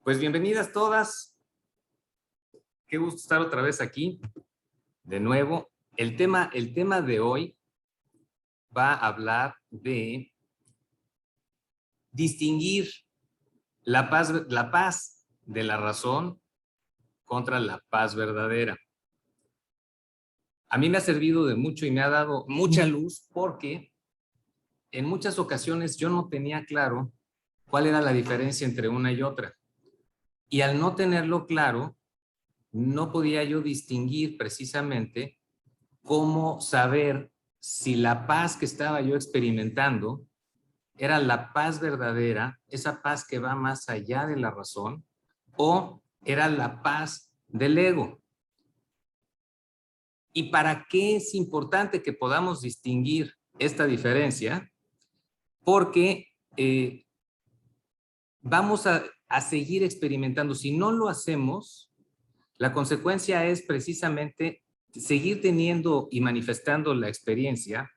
Pues bienvenidas todas. Qué gusto estar otra vez aquí. De nuevo, el tema de hoy va a hablar de distinguir la paz de la razón contra la paz verdadera. A mí me ha servido de mucho y me ha dado mucha luz porque en muchas ocasiones yo no tenía claro cuál era la diferencia entre una y otra. Y al no tenerlo claro, no podía yo distinguir precisamente cómo saber si la paz que estaba yo experimentando era la paz verdadera, esa paz que va más allá de la razón, o era la paz del ego. ¿Y para qué es importante que podamos distinguir esta diferencia? Porque vamos a seguir experimentando. Si no lo hacemos, la consecuencia es precisamente seguir teniendo y manifestando la experiencia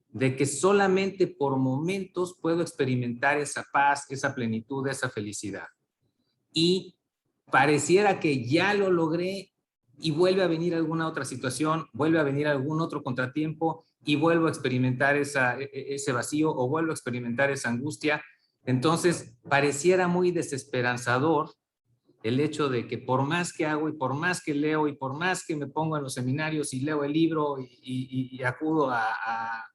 de que solamente por momentos puedo experimentar esa paz, esa plenitud, esa felicidad. Y pareciera que ya lo logré y vuelve a venir alguna otra situación, vuelve a venir algún otro contratiempo y vuelvo a experimentar ese vacío o vuelvo a experimentar esa angustia. Entonces, pareciera muy desesperanzador el hecho de que por más que hago y por más que leo y por más que me pongo en los seminarios y leo el libro y acudo a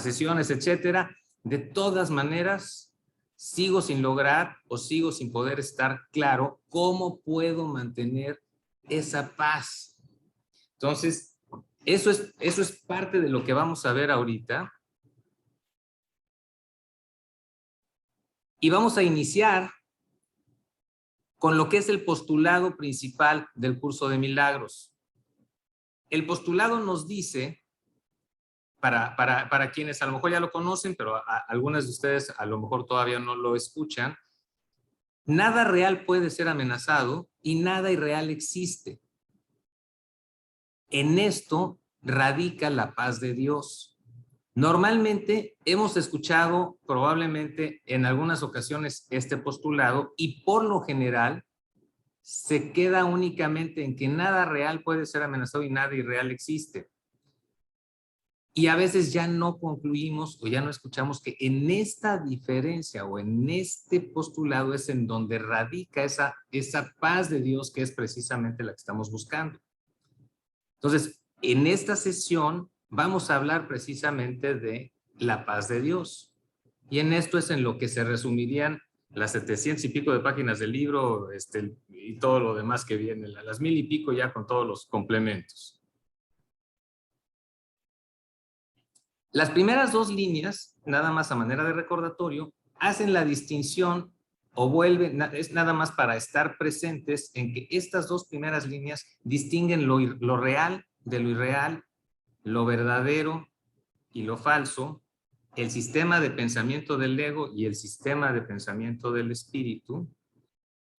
sesiones, etcétera, de todas maneras sigo sin lograr o sigo sin poder estar claro cómo puedo mantener esa paz. Entonces, eso es parte de lo que vamos a ver ahorita. Y vamos a iniciar con lo que es el postulado principal del curso de milagros. El postulado nos dice, para quienes a lo mejor ya lo conocen, pero algunas de ustedes a lo mejor todavía no lo escuchan, nada real puede ser amenazado y nada irreal existe. En esto radica la paz de Dios. Normalmente hemos escuchado probablemente en algunas ocasiones este postulado y por lo general se queda únicamente en que nada real puede ser amenazado y nada irreal existe. Y a veces ya no concluimos o ya no escuchamos que en esta diferencia o en este postulado es en donde radica esa paz de Dios que es precisamente la que estamos buscando. Entonces, en esta sesión vamos a hablar precisamente de la paz de Dios. Y en esto es en lo que se resumirían las 700 y pico de páginas del libro y todo lo demás que viene, las 1000 y pico ya con todos los complementos. Las primeras dos líneas, nada más a manera de recordatorio, hacen la distinción o vuelven, es nada más para estar presentes en que estas dos primeras líneas distinguen lo real de lo irreal, lo verdadero y lo falso, el sistema de pensamiento del ego y el sistema de pensamiento del espíritu,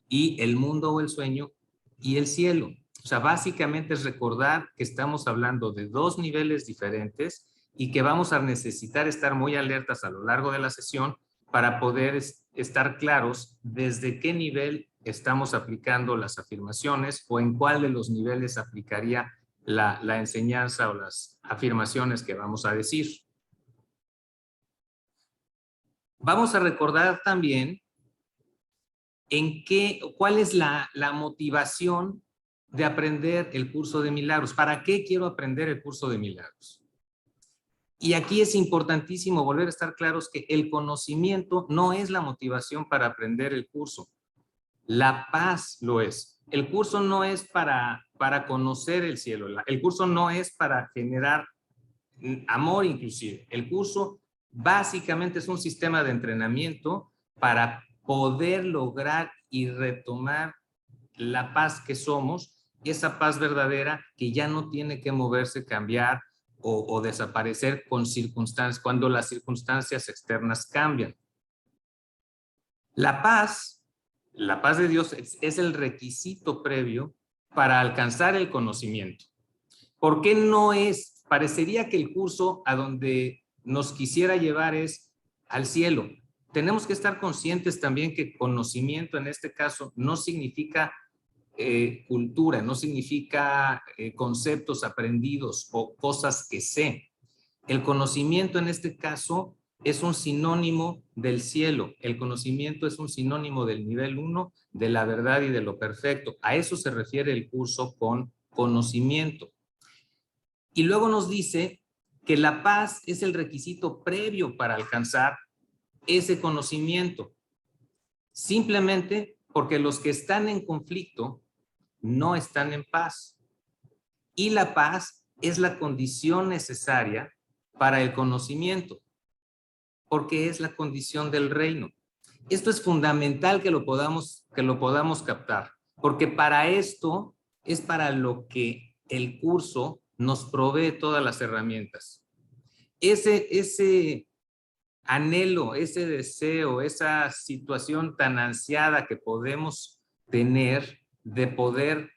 y el mundo o el sueño y el cielo. O sea, básicamente es recordar que estamos hablando de dos niveles diferentes y que vamos a necesitar estar muy alertas a lo largo de la sesión para poder estar claros desde qué nivel estamos aplicando las afirmaciones o en cuál de los niveles aplicaría la enseñanza o las afirmaciones que vamos a decir. Vamos a recordar también cuál es la motivación de aprender el curso de milagros. ¿Para qué quiero aprender el curso de milagros? Y aquí es importantísimo volver a estar claros que el conocimiento no es la motivación para aprender el curso. La paz lo es. El curso no es para conocer el cielo. El curso no es para generar amor inclusive. El curso básicamente es un sistema de entrenamiento para poder lograr y retomar la paz que somos, esa paz verdadera que ya no tiene que moverse, cambiar o desaparecer con circunstancias, cuando las circunstancias externas cambian. La paz de Dios es el requisito previo para alcanzar el conocimiento. ¿Por qué no es? Parecería que el curso a donde nos quisiera llevar es al cielo, tenemos que estar conscientes también que conocimiento en este caso no significa cultura, no significa conceptos aprendidos o cosas que sé. El conocimiento en este caso es un sinónimo del cielo. El conocimiento es un sinónimo del nivel 1, de la verdad y de lo perfecto. A eso se refiere el curso con conocimiento. Y luego nos dice que la paz es el requisito previo para alcanzar ese conocimiento. Simplemente porque los que están en conflicto no están en paz. Y la paz es la condición necesaria para el conocimiento, porque es la condición del reino. Esto es fundamental que lo podamos captar, porque para esto es para lo que el curso nos provee todas las herramientas. Ese anhelo, ese deseo, esa situación tan ansiada que podemos tener de poder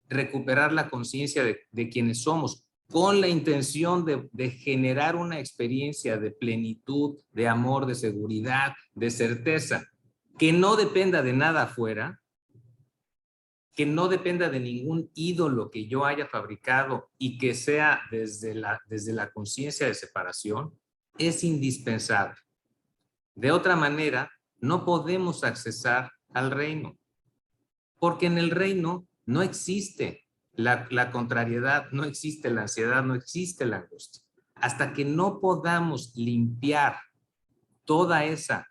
recuperar la conciencia de quienes somos, con la intención de generar una experiencia de plenitud, de amor, de seguridad, de certeza, que no dependa de nada afuera, que no dependa de ningún ídolo que yo haya fabricado y que sea desde la conciencia de separación, es indispensable. De otra manera, no podemos accesar al reino, porque en el reino no existe la contrariedad, no existe la ansiedad, no existe la angustia. Hasta que no podamos limpiar toda esas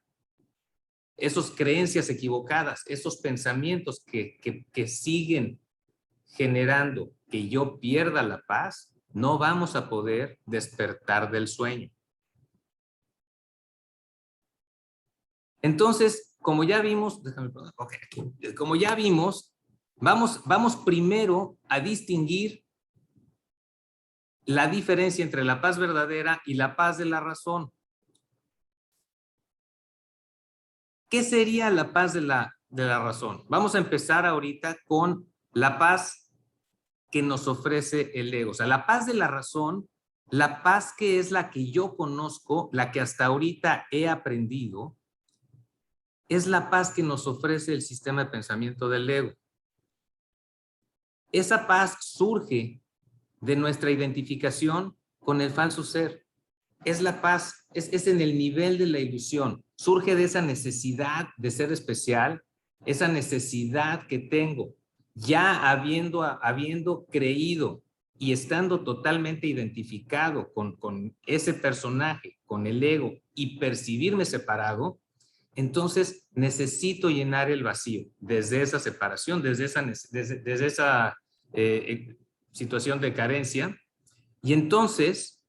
creencias equivocadas, esos pensamientos que siguen generando que yo pierda la paz, no vamos a poder despertar del sueño. Entonces, como ya vimos, como ya vimos, vamos primero a distinguir la diferencia entre la paz verdadera y la paz de la razón. ¿Qué sería la paz de la razón? Vamos a empezar ahorita con la paz que nos ofrece el ego. O sea, la paz de la razón, la paz que es la que yo conozco, la que hasta ahorita he aprendido, es la paz que nos ofrece el sistema de pensamiento del ego. Esa paz surge de nuestra identificación con el falso ser. Es la paz, es en el nivel de la ilusión. Surge de esa necesidad de ser especial, esa necesidad que tengo, ya habiendo creído y estando totalmente identificado con ese personaje, con el ego, y percibirme separado. Entonces necesito llenar el vacío desde esa separación, desde esa situación de carencia. Y entonces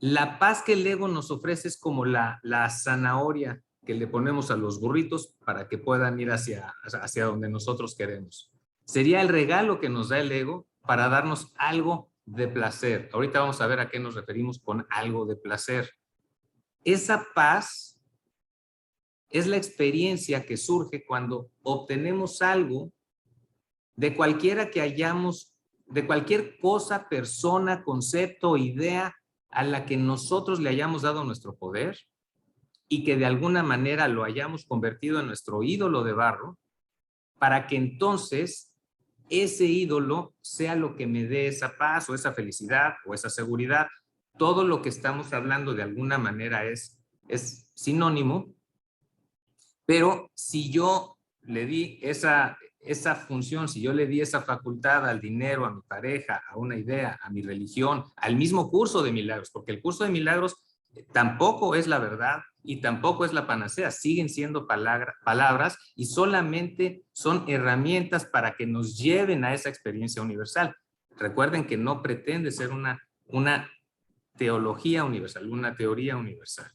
la paz que el ego nos ofrece es como la zanahoria que le ponemos a los burritos para que puedan ir hacia donde nosotros queremos. Sería el regalo que nos da el ego para darnos algo de placer. Ahorita vamos a ver a qué nos referimos con algo de placer. Esa paz es la experiencia que surge cuando obtenemos algo de cualquiera que hayamos, de cualquier cosa, persona, concepto o idea a la que nosotros le hayamos dado nuestro poder y que de alguna manera lo hayamos convertido en nuestro ídolo de barro, para que entonces ese ídolo sea lo que me dé esa paz o esa felicidad o esa seguridad. Todo lo que estamos hablando de alguna manera es sinónimo. Pero si yo le di esa función, si yo le di esa facultad al dinero, a mi pareja, a una idea, a mi religión, al mismo curso de milagros, porque el curso de milagros tampoco es la verdad y tampoco es la panacea, siguen siendo palabras y solamente son herramientas para que nos lleven a esa experiencia universal. Recuerden que no pretende ser una teología universal, una teoría universal.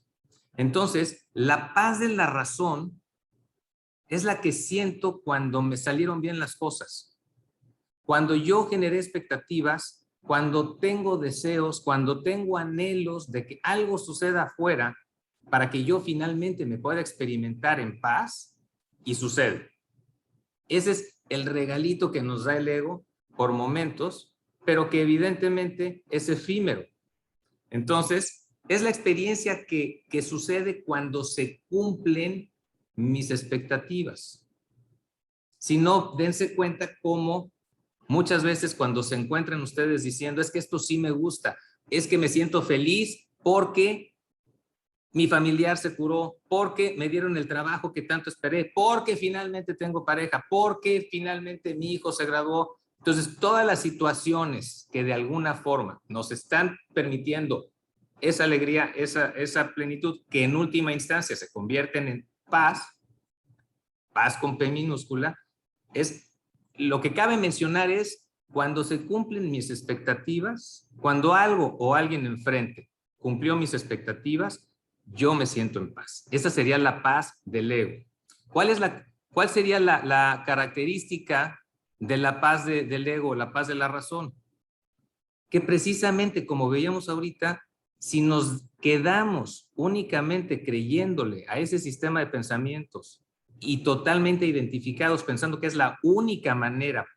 Entonces, la paz de la razón es la que siento cuando me salieron bien las cosas. Cuando yo generé expectativas, cuando tengo deseos, cuando tengo anhelos de que algo suceda afuera para que yo finalmente me pueda experimentar en paz, y sucede. Ese es el regalito que nos da el ego por momentos, pero que evidentemente es efímero. Entonces, Es la experiencia que sucede cuando se cumplen mis expectativas. Si no, dense cuenta cómo muchas veces cuando se encuentran ustedes diciendo, es que esto sí me gusta, es que me siento feliz porque mi familiar se curó, porque me dieron el trabajo que tanto esperé, porque finalmente tengo pareja, porque finalmente mi hijo se graduó. Entonces, todas las situaciones que de alguna forma nos están permitiendo esa alegría, esa plenitud, que en última instancia se convierten en paz, paz con P minúscula, es lo que cabe mencionar es cuando se cumplen mis expectativas, cuando algo o alguien enfrente cumplió mis expectativas, yo me siento en paz. Esa sería la paz del ego. ¿Cuál sería la característica de la paz del ego, la paz de la razón? Que precisamente, como veíamos ahorita, si nos quedamos únicamente creyéndole a ese sistema de pensamientos y totalmente identificados pensando que es la única manera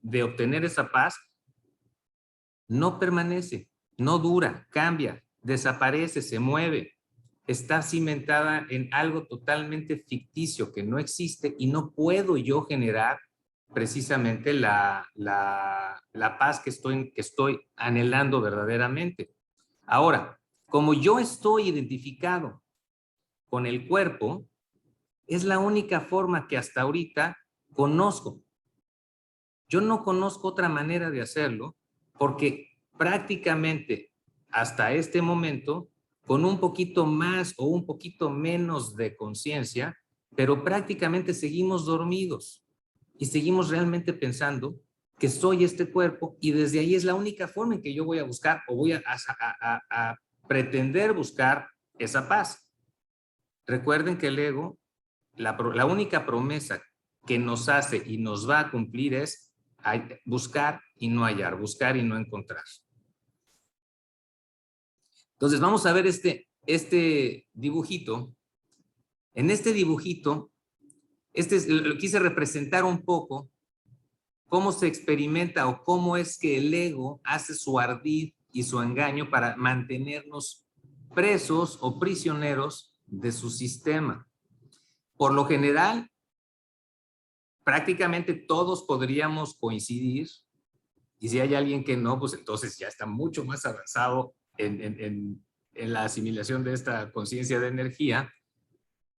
de obtener esa paz, no permanece, no dura, cambia, desaparece, se mueve, está cimentada en algo totalmente ficticio que no existe y no puedo yo generar precisamente la paz que estoy anhelando verdaderamente. Ahora, como yo estoy identificado con el cuerpo, es la única forma que hasta ahorita conozco. Yo no conozco otra manera de hacerlo porque prácticamente hasta este momento, con un poquito más o un poquito menos de conciencia, pero prácticamente seguimos dormidos y seguimos realmente pensando que soy este cuerpo y desde ahí es la única forma en que yo voy a buscar o voy a pretender buscar esa paz. Recuerden que el ego, la única promesa que nos hace y nos va a cumplir es buscar y no hallar, buscar y no encontrar. Entonces vamos a ver este dibujito. En este dibujito, lo quise representar un poco cómo se experimenta o cómo es que el ego hace su ardid y su engaño para mantenernos presos o prisioneros de su sistema. Por lo general, prácticamente todos podríamos coincidir, y si hay alguien que no, pues entonces ya está mucho más avanzado en la asimilación de esta conciencia de energía,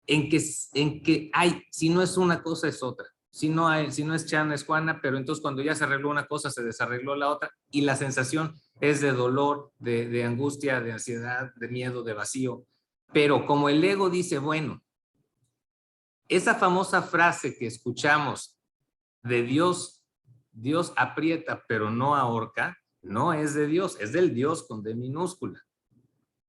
en que hay, si no es una cosa es otra, si no es Chana es Juana, pero entonces cuando ya se arregló una cosa se desarregló la otra y la sensación es de dolor, de angustia, de ansiedad, de miedo, de vacío. Pero como el ego dice, bueno, esa famosa frase que escuchamos de Dios aprieta pero no ahorca, no es de Dios, es del Dios con D minúscula.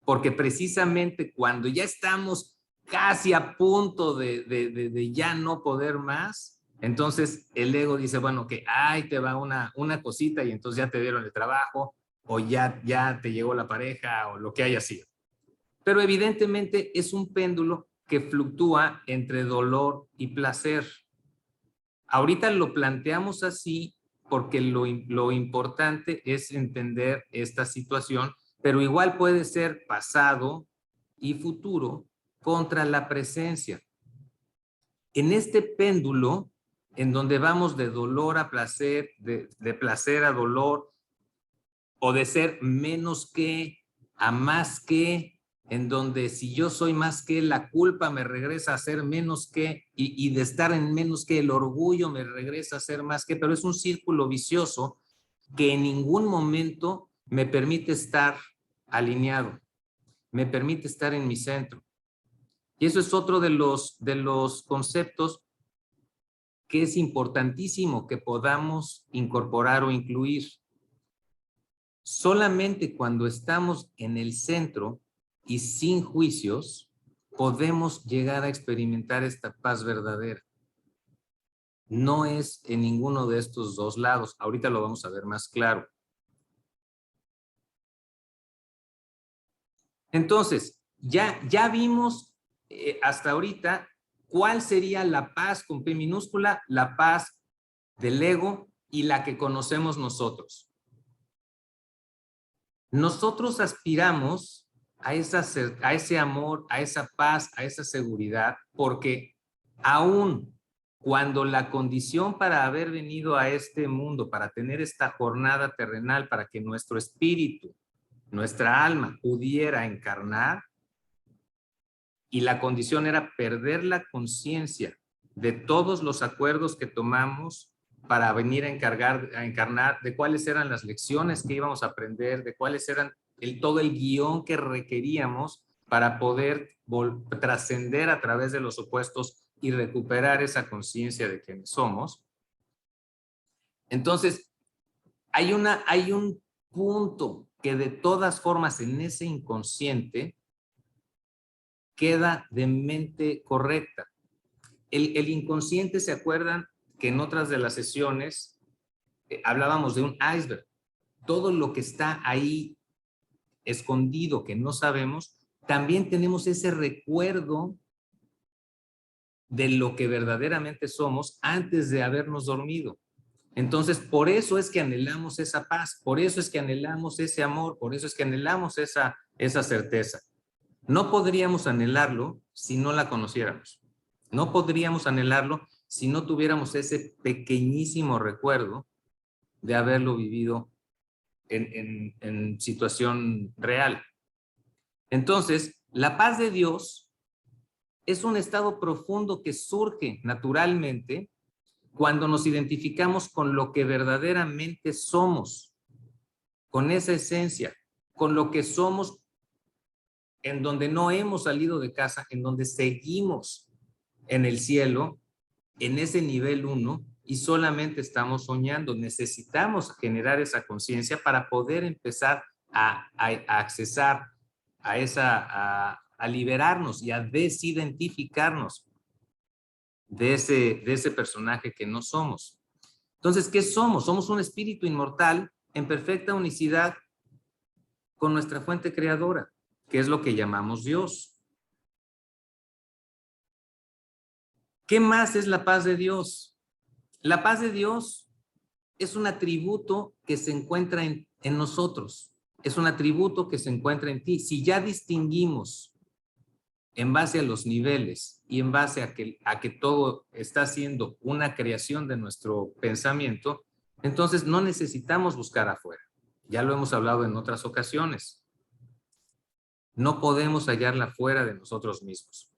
Porque precisamente cuando ya estamos casi a punto de ya no poder más, entonces el ego dice, bueno, que ahí te va una cosita y entonces ya te dieron el trabajo o ya te llegó la pareja o lo que haya sido. Pero evidentemente es un péndulo que fluctúa entre dolor y placer. Ahorita lo planteamos así porque lo importante es entender esta situación, pero igual puede ser pasado y futuro contra la presencia. En este péndulo, en donde vamos de dolor a placer, de placer a dolor, o de ser menos que a más que, en donde si yo soy más que, la culpa me regresa a ser menos que, y de estar en menos que, el orgullo me regresa a ser más que, pero es un círculo vicioso que en ningún momento me permite estar alineado, me permite estar en mi centro. Y eso es otro de los conceptos que es importantísimo que podamos incorporar o incluir. Solamente cuando estamos en el centro y sin juicios, podemos llegar a experimentar esta paz verdadera. No es en ninguno de estos dos lados. Ahorita lo vamos a ver más claro. Entonces, ya vimos hasta ahorita cuál sería la paz con P minúscula, la paz del ego y la que conocemos nosotros. Nosotros aspiramos a ese amor, a esa paz, a esa seguridad, porque aún cuando la condición para haber venido a este mundo, para tener esta jornada terrenal, para que nuestro espíritu, nuestra alma pudiera encarnar, y la condición era perder la conciencia de todos los acuerdos que tomamos para venir a encarnar, de cuáles eran las lecciones que íbamos a aprender, de cuáles eran todo el guión que requeríamos para poder trascender a través de los opuestos y recuperar esa conciencia de quienes somos. Entonces, hay un punto que de todas formas en ese inconsciente queda de mente correcta. El inconsciente, ¿se acuerdan que en otras de las sesiones hablábamos de un iceberg? Todo lo que está ahí escondido, que no sabemos, también tenemos ese recuerdo de lo que verdaderamente somos antes de habernos dormido. Entonces, por eso es que anhelamos esa paz, por eso es que anhelamos ese amor, por eso es que anhelamos esa certeza. No podríamos anhelarlo si no la conociéramos. No podríamos anhelarlo si no tuviéramos ese pequeñísimo recuerdo de haberlo vivido en situación real. Entonces, la paz de Dios es un estado profundo que surge naturalmente cuando nos identificamos con lo que verdaderamente somos, con esa esencia, con lo que somos en donde no hemos salido de casa, en donde seguimos en el cielo, en ese nivel 1, y solamente estamos soñando. Necesitamos generar esa conciencia para poder empezar a accesar a liberarnos y a desidentificarnos de ese personaje que no somos. Entonces, ¿qué somos? Somos un espíritu inmortal en perfecta unicidad con nuestra fuente creadora, que es lo que llamamos Dios. ¿Qué más es la paz de Dios? La paz de Dios es un atributo que se encuentra en nosotros. Es un atributo que se encuentra en ti. Si ya distinguimos en base a los niveles y en base a que todo está siendo una creación de nuestro pensamiento, entonces no necesitamos buscar afuera. Ya lo hemos hablado en otras ocasiones. No podemos hallarla fuera de nosotros mismos.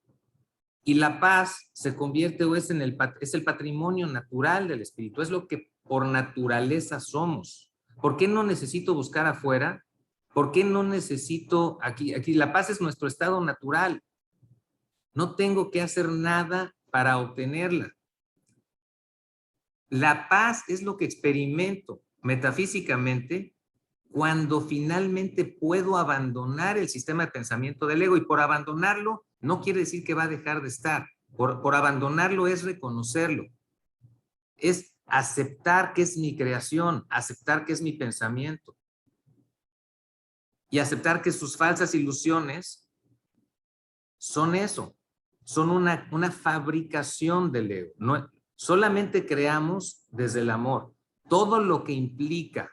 Y la paz se convierte o es el patrimonio natural del espíritu, es lo que por naturaleza somos. ¿Por qué no necesito buscar afuera? ¿Por qué no necesito aquí la paz es nuestro estado natural? No tengo que hacer nada para obtenerla. La paz es lo que experimento metafísicamente cuando finalmente puedo abandonar el sistema de pensamiento del ego. Y por abandonarlo no quiere decir que va a dejar de estar. Por abandonarlo es reconocerlo. Es aceptar que es mi creación, aceptar que es mi pensamiento. Y aceptar que sus falsas ilusiones son eso. Son una fabricación del ego. No, solamente creamos desde el amor. Todo lo que implica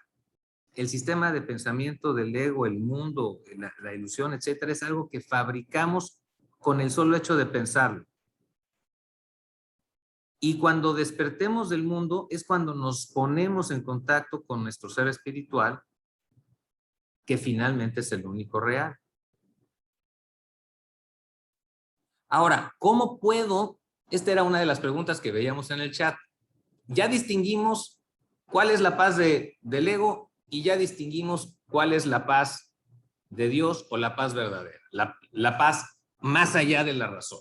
el sistema de pensamiento del ego, el mundo, la ilusión, etcétera, es algo que fabricamos con el solo hecho de pensarlo. Y cuando despertemos del mundo es cuando nos ponemos en contacto con nuestro ser espiritual, que finalmente es el único real. Ahora, ¿cómo puedo? Esta era una de las preguntas que veíamos en el chat. Ya distinguimos cuál es la paz del ego y ya distinguimos cuál es la paz de Dios o la paz verdadera, la paz más allá de la razón.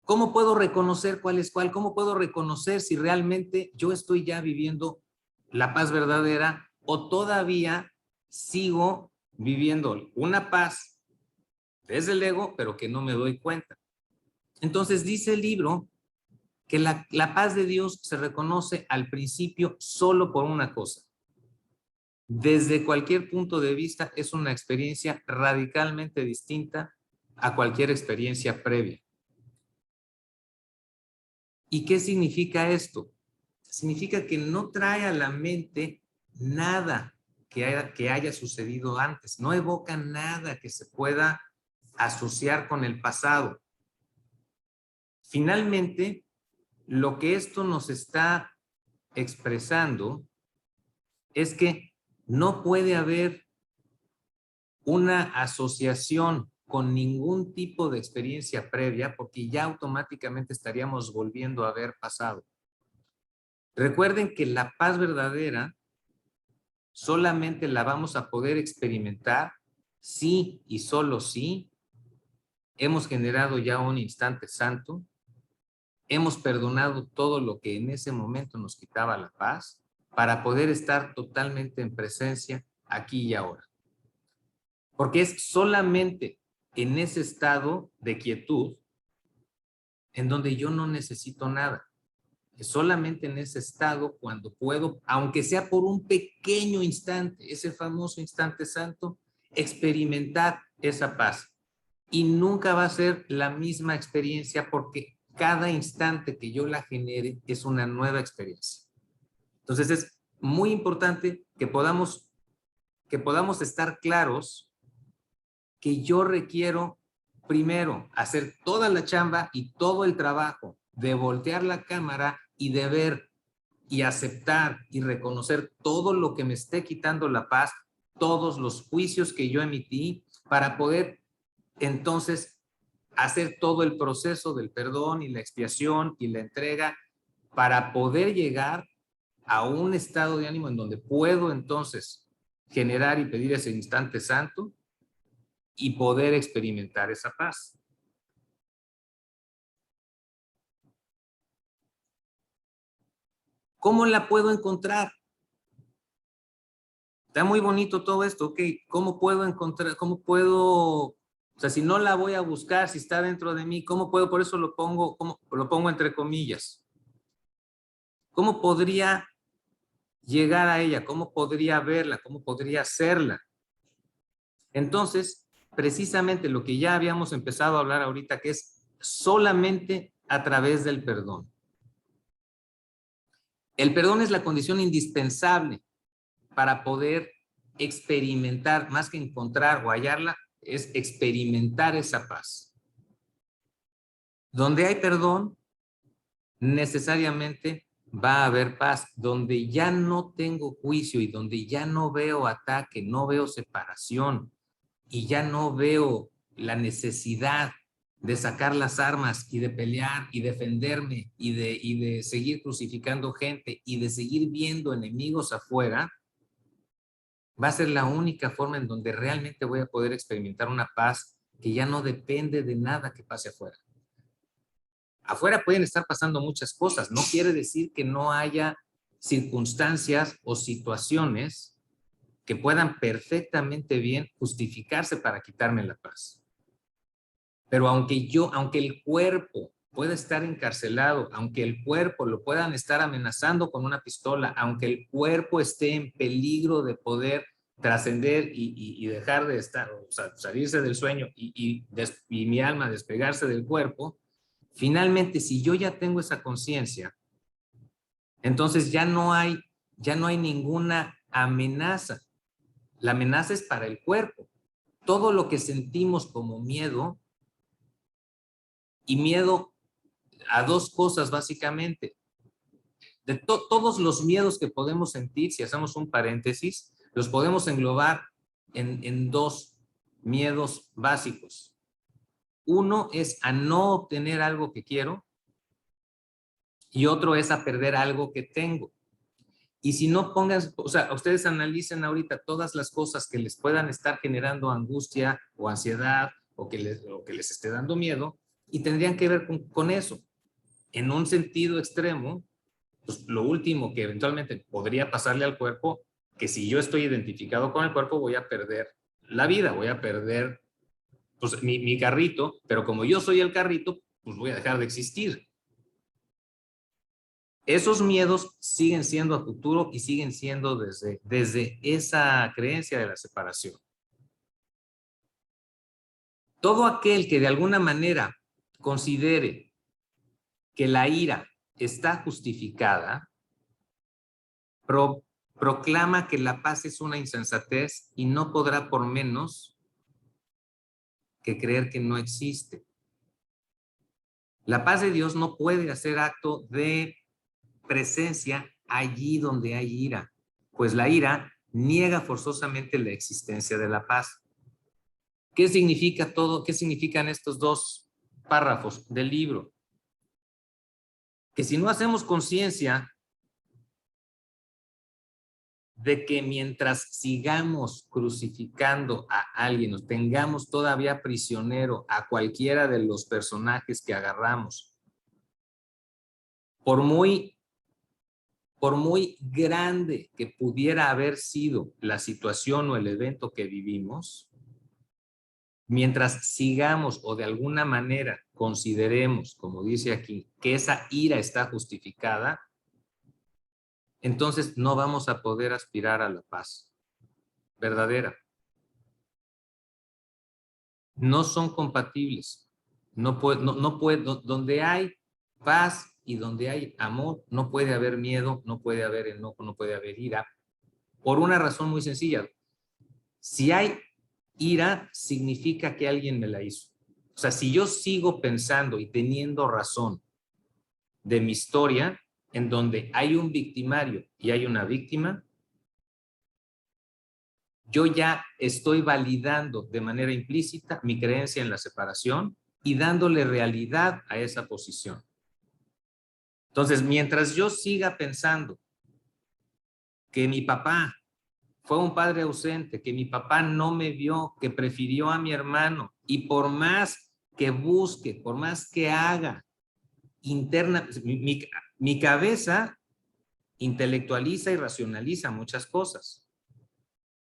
¿Cómo puedo reconocer cuál es cuál? ¿Cómo puedo reconocer si realmente yo estoy ya viviendo la paz verdadera o todavía sigo viviendo una paz desde el ego, pero que no me doy cuenta? Entonces dice el libro que la paz de Dios se reconoce al principio solo por una cosa. Desde cualquier punto de vista es una experiencia radicalmente distinta a cualquier experiencia previa. ¿Y qué significa esto? Significa que no trae a la mente nada que haya sucedido antes. No evoca nada que se pueda asociar con el pasado. Finalmente, lo que esto nos está expresando es que no puede haber una asociación con ningún tipo de experiencia previa, porque ya automáticamente estaríamos volviendo a ver pasado. Recuerden que la paz verdadera solamente la vamos a poder experimentar si y solo si hemos generado ya un instante santo, hemos perdonado todo lo que en ese momento nos quitaba la paz, para poder estar totalmente en presencia aquí y ahora. Porque es solamente en ese estado de quietud en donde yo no necesito nada. Es solamente en ese estado cuando puedo, aunque sea por un pequeño instante, ese famoso instante santo, experimentar esa paz. Y nunca va a ser la misma experiencia, porque cada instante que yo la genere es una nueva experiencia. Entonces es muy importante que podamos estar claros que yo requiero primero hacer toda la chamba y todo el trabajo de voltear la cámara y de ver y aceptar y reconocer todo lo que me esté quitando la paz, todos los juicios que yo emití, para poder entonces hacer todo el proceso del perdón y la expiación y la entrega, para poder llegar a un estado de ánimo en donde puedo entonces generar y pedir ese instante santo y poder experimentar esa paz. ¿Cómo la puedo encontrar? Está muy bonito todo esto, ok. ¿Cómo puedo encontrar? ¿Cómo puedo? O sea, si no la voy a buscar, si está dentro de mí, ¿cómo puedo? Por eso lo pongo entre comillas. ¿Cómo podría llegar a ella? ¿Cómo podría verla? ¿Cómo podría hacerla? Entonces, precisamente lo que ya habíamos empezado a hablar ahorita, que es solamente a través del perdón. El perdón es la condición indispensable para poder experimentar, más que encontrar o hallarla, es experimentar esa paz. Donde hay perdón, necesariamente va a haber paz. Donde ya no tengo juicio y donde ya no veo ataque, no veo separación y ya no veo la necesidad de sacar las armas y de pelear y defenderme y de seguir crucificando gente y de seguir viendo enemigos afuera, va a ser la única forma en donde realmente voy a poder experimentar una paz que ya no depende de nada que pase afuera. Afuera pueden estar pasando muchas cosas. No quiere decir que no haya circunstancias o situaciones que puedan perfectamente bien justificarse para quitarme la paz. Pero aunque el cuerpo pueda estar encarcelado, aunque el cuerpo lo puedan estar amenazando con una pistola, aunque el cuerpo esté en peligro de poder trascender y dejar de estar, o sea, salirse del sueño y mi alma despegarse del cuerpo, finalmente, si yo ya tengo esa conciencia, entonces ya no hay ninguna amenaza. La amenaza es para el cuerpo. Todo lo que sentimos como miedo, y miedo a dos cosas básicamente. De todos los miedos que podemos sentir, si hacemos un paréntesis, los podemos englobar en dos miedos básicos. Uno es a no obtener algo que quiero y otro es a perder algo que tengo. Y si no pongan, o sea, ustedes analicen ahorita todas las cosas que les puedan estar generando angustia o ansiedad o que les esté dando miedo, y tendrían que ver con eso. En un sentido extremo, pues lo último que eventualmente podría pasarle al cuerpo, que si yo estoy identificado con el cuerpo, voy a perder la vida, voy a perder pues, mi carrito, pero como yo soy el carrito, pues voy a dejar de existir. Esos miedos siguen siendo a futuro y siguen siendo desde esa creencia de la separación. Todo aquel que de alguna manera considere que la ira está justificada, proclama que la paz es una insensatez y no podrá por menos que creer que no existe. La paz de Dios no puede hacer acto de presencia allí donde hay ira, pues la ira niega forzosamente la existencia de la paz. ¿Qué significa todo? ¿Qué significan estos dos párrafos del libro? Que si no hacemos conciencia de que mientras sigamos crucificando a alguien, o tengamos todavía prisionero a cualquiera de los personajes que agarramos, por muy grande que pudiera haber sido la situación o el evento que vivimos, mientras sigamos o de alguna manera consideremos, como dice aquí, que esa ira está justificada, entonces no vamos a poder aspirar a la paz verdadera. No son compatibles. Donde hay paz y donde hay amor, no puede haber miedo, no puede haber enojo, no puede haber ira, por una razón muy sencilla. Si hay ira, significa que alguien me la hizo. O sea, si yo sigo pensando y teniendo razón de mi historia, en donde hay un victimario y hay una víctima, yo ya estoy validando de manera implícita mi creencia en la separación y dándole realidad a esa posición. Entonces, mientras yo siga pensando que mi papá fue un padre ausente, que mi papá no me vio, que prefirió a mi hermano, y por más que busque, por más que haga interna, mi cabeza intelectualiza y racionaliza muchas cosas.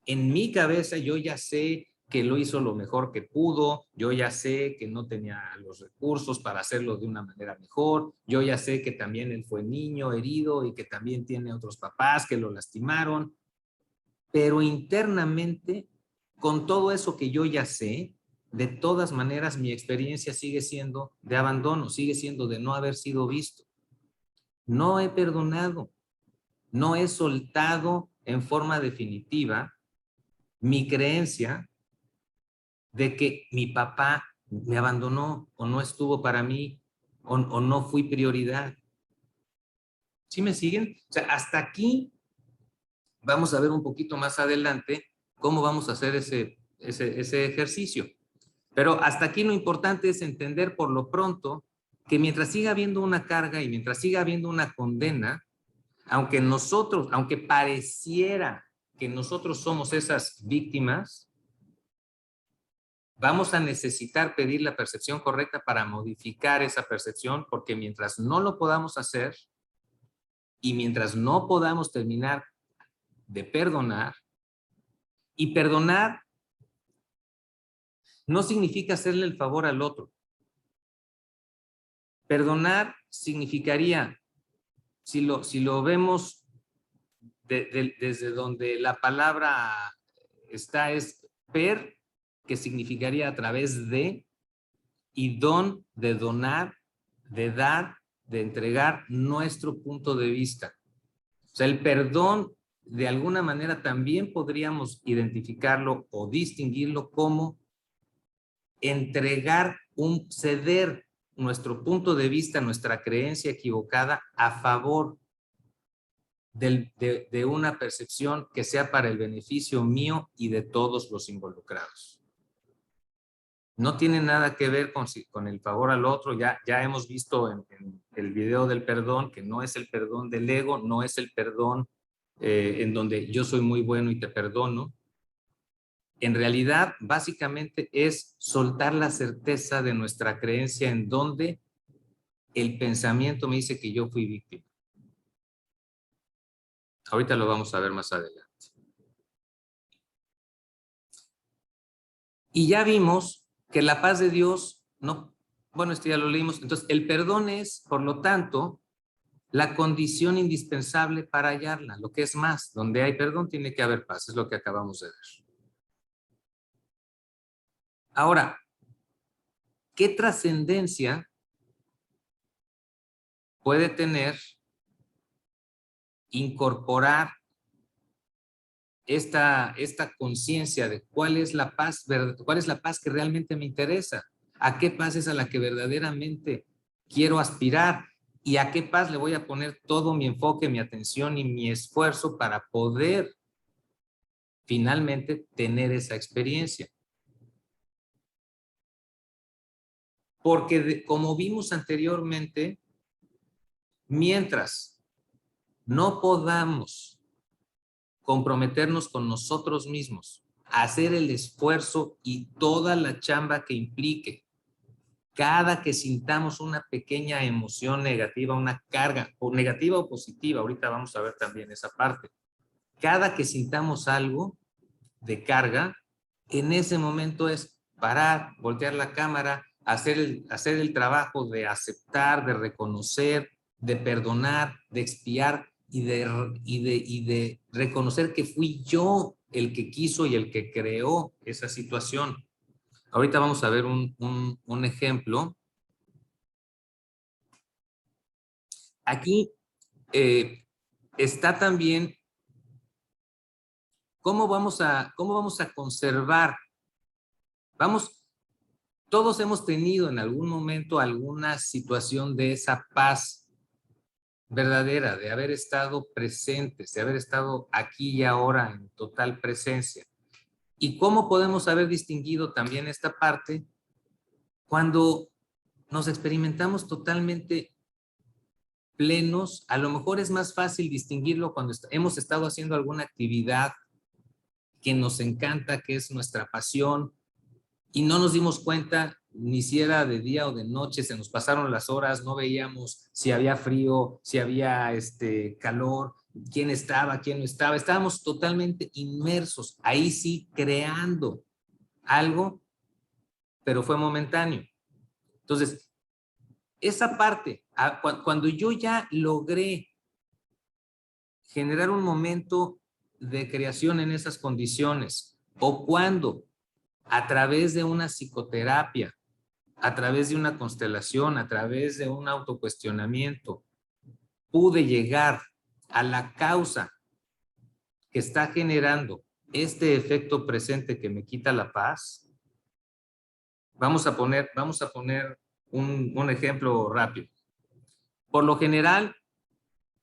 En mi cabeza yo ya sé que lo hizo lo mejor que pudo, yo ya sé que no tenía los recursos para hacerlo de una manera mejor, yo ya sé que también él fue niño herido y que también tiene otros papás que lo lastimaron, pero internamente, con todo eso que yo ya sé, de todas maneras mi experiencia sigue siendo de abandono, sigue siendo de no haber sido visto. No he perdonado, no he soltado en forma definitiva mi creencia de que mi papá me abandonó o no estuvo para mí o no fui prioridad. ¿Sí me siguen? O sea, hasta aquí vamos a ver un poquito más adelante cómo vamos a hacer ese ejercicio. Pero hasta aquí lo importante es entender por lo pronto que mientras siga habiendo una carga y mientras siga habiendo una condena, aunque pareciera que nosotros somos esas víctimas, vamos a necesitar pedir la percepción correcta para modificar esa percepción, porque mientras no lo podamos hacer y mientras no podamos terminar de perdonar, y perdonar no significa hacerle el favor al otro. Perdonar significaría, si lo vemos desde donde la palabra está, es per, que significaría a través de, y don, de donar, de dar, de entregar nuestro punto de vista. O sea, el perdón, de alguna manera, también podríamos identificarlo o distinguirlo como entregar, ceder nuestro punto de vista, nuestra creencia equivocada a favor de una percepción que sea para el beneficio mío y de todos los involucrados. No tiene nada que ver con el favor al otro. Ya hemos visto en el video del perdón que no es el perdón del ego, no es el perdón en donde yo soy muy bueno y te perdono. En realidad, básicamente es soltar la certeza de nuestra creencia en donde el pensamiento me dice que yo fui víctima. Ahorita lo vamos a ver más adelante. Y ya vimos que la paz de Dios, no, bueno, esto ya lo leímos. Entonces, el perdón es, por lo tanto, la condición indispensable para hallarla. Lo que es más, donde hay perdón tiene que haber paz, es lo que acabamos de ver. Ahora, ¿qué trascendencia puede tener incorporar esta conciencia de cuál es la paz que realmente me interesa, a qué paz es a la que verdaderamente quiero aspirar y a qué paz le voy a poner todo mi enfoque, mi atención y mi esfuerzo para poder finalmente tener esa experiencia. Porque como vimos anteriormente, mientras no podamos comprometernos con nosotros mismos, hacer el esfuerzo y toda la chamba que implique, cada que sintamos una pequeña emoción negativa, una carga, o negativa o positiva, ahorita vamos a ver también esa parte, cada que sintamos algo de carga, en ese momento es parar, voltear la cámara, hacer el trabajo de aceptar, de reconocer, de perdonar, de expiar y de reconocer que fui yo el que quiso y el que creó esa situación. Ahorita vamos a ver un ejemplo. Aquí está también cómo vamos a conservar. Todos hemos tenido en algún momento alguna situación de esa paz verdadera, de haber estado presentes, de haber estado aquí y ahora en total presencia. ¿Y cómo podemos haber distinguido también esta parte cuando nos experimentamos totalmente plenos? A lo mejor es más fácil distinguirlo cuando hemos estado haciendo alguna actividad que nos encanta, que es nuestra pasión, y no nos dimos cuenta ni si era de día o de noche, se nos pasaron las horas, no veíamos si había frío, si había calor, quién estaba, quién no estaba, estábamos totalmente inmersos, ahí sí, creando algo, pero fue momentáneo. Entonces, esa parte, cuando yo ya logré generar un momento de creación en esas condiciones, o cuando a través de una psicoterapia, a través de una constelación, a través de un autocuestionamiento, pude llegar a la causa que está generando este efecto presente que me quita la paz. Vamos a poner un ejemplo rápido. Por lo general,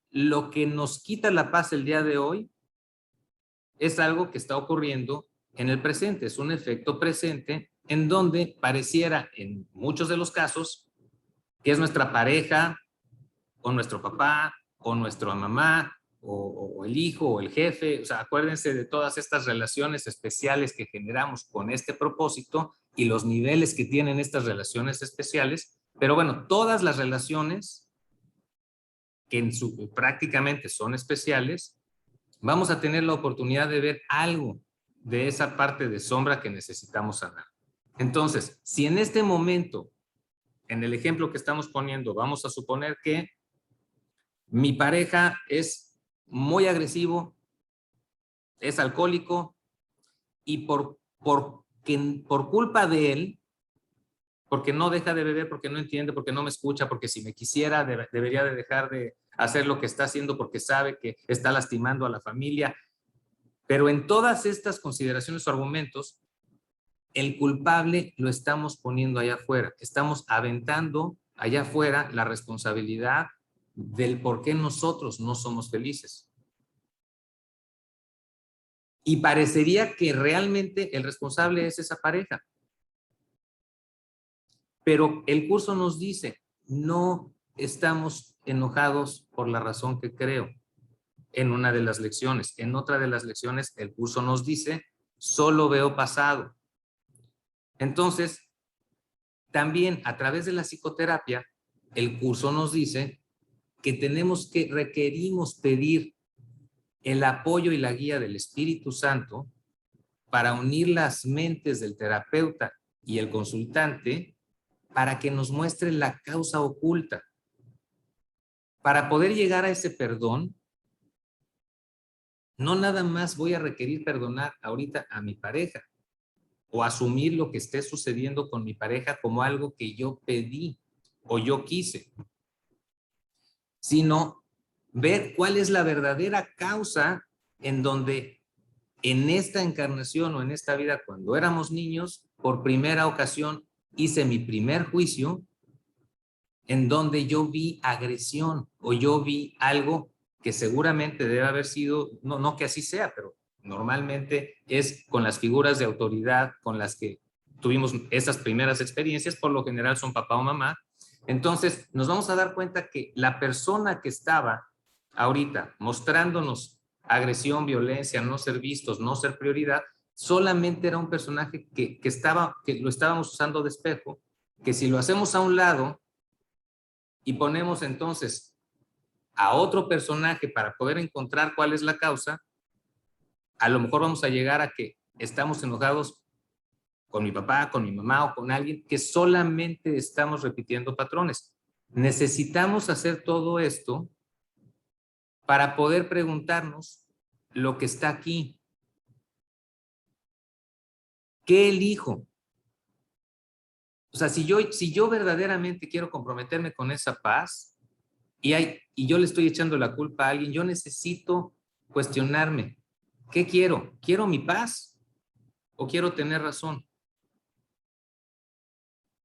lo que nos quita la paz el día de hoy es algo que está ocurriendo en el presente, es un efecto presente en donde pareciera, en muchos de los casos, que es nuestra pareja, o nuestro papá, o nuestra mamá, o el hijo, o el jefe. O sea, acuérdense de todas estas relaciones especiales que generamos con este propósito y los niveles que tienen estas relaciones especiales. Pero bueno, todas las relaciones que prácticamente son especiales, vamos a tener la oportunidad de ver algo de esa parte de sombra que necesitamos sanar. Entonces, si en este momento, en el ejemplo que estamos poniendo, vamos a suponer que mi pareja es muy agresivo, es alcohólico, y por culpa de él, porque no deja de beber, porque no entiende, porque no me escucha, porque si me quisiera debería de dejar de hacer lo que está haciendo porque sabe que está lastimando a la familia. Pero en todas estas consideraciones o argumentos, el culpable lo estamos poniendo allá afuera. Estamos aventando allá afuera la responsabilidad del por qué nosotros no somos felices. Y parecería que realmente el responsable es esa pareja. Pero el curso nos dice, no estamos enojados por la razón que creo. En una de las lecciones. En otra de las lecciones, el curso nos dice, solo veo pasado. Entonces, también a través de la psicoterapia, el curso nos dice que requerimos pedir el apoyo y la guía del Espíritu Santo para unir las mentes del terapeuta y el consultante para que nos muestre la causa oculta. Para poder llegar a ese perdón, no nada más voy a requerir perdonar ahorita a mi pareja o asumir lo que esté sucediendo con mi pareja como algo que yo pedí o yo quise, sino ver cuál es la verdadera causa en donde en esta encarnación o en esta vida, cuando éramos niños, por primera ocasión hice mi primer juicio en donde yo vi agresión o yo vi algo que seguramente debe haber sido, no que así sea, pero normalmente es con las figuras de autoridad con las que tuvimos esas primeras experiencias, por lo general son papá o mamá. Entonces nos vamos a dar cuenta que la persona que estaba ahorita mostrándonos agresión, violencia, no ser vistos, no ser prioridad, solamente era un personaje que lo estábamos usando de espejo, que si lo hacemos a un lado y ponemos entonces a otro personaje para poder encontrar cuál es la causa, a lo mejor vamos a llegar a que estamos enojados con mi papá, con mi mamá o con alguien que solamente estamos repitiendo patrones. Necesitamos hacer todo esto para poder preguntarnos lo que está aquí. ¿Qué elijo? O sea, si yo verdaderamente quiero comprometerme con esa paz y yo le estoy echando la culpa a alguien, yo necesito cuestionarme. ¿Qué quiero? ¿Quiero mi paz o quiero tener razón?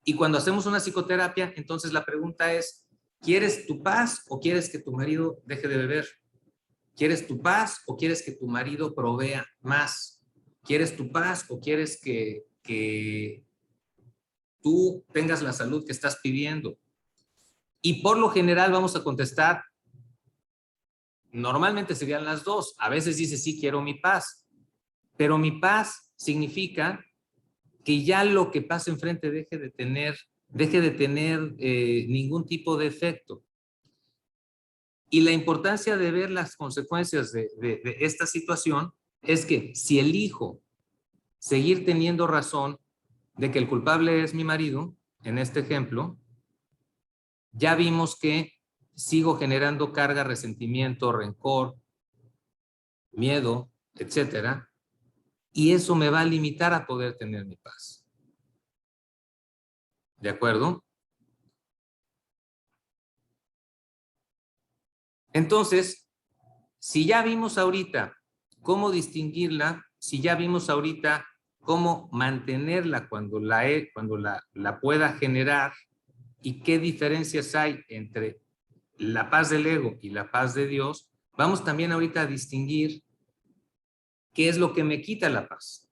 Y cuando hacemos una psicoterapia, entonces la pregunta es, ¿quieres tu paz o quieres que tu marido deje de beber? ¿Quieres tu paz o quieres que tu marido provea más? ¿Quieres tu paz o quieres que tú tengas la salud que estás pidiendo? Y por lo general vamos a contestar, normalmente serían las dos. A veces dice, sí, quiero mi paz. Pero mi paz significa que ya lo que pasa enfrente deje de tener ningún tipo de efecto. Y la importancia de ver las consecuencias de esta situación es que si elijo seguir teniendo razón de que el culpable es mi marido, en este ejemplo, ya vimos que sigo generando carga, resentimiento, rencor, miedo, etcétera, y eso me va a limitar a poder tener mi paz. ¿De acuerdo? Entonces, si ya vimos ahorita cómo distinguirla, si ya vimos ahorita cómo mantenerla cuando la pueda generar y qué diferencias hay entre la paz del ego y la paz de Dios, vamos también ahorita a distinguir qué es lo que me quita la paz.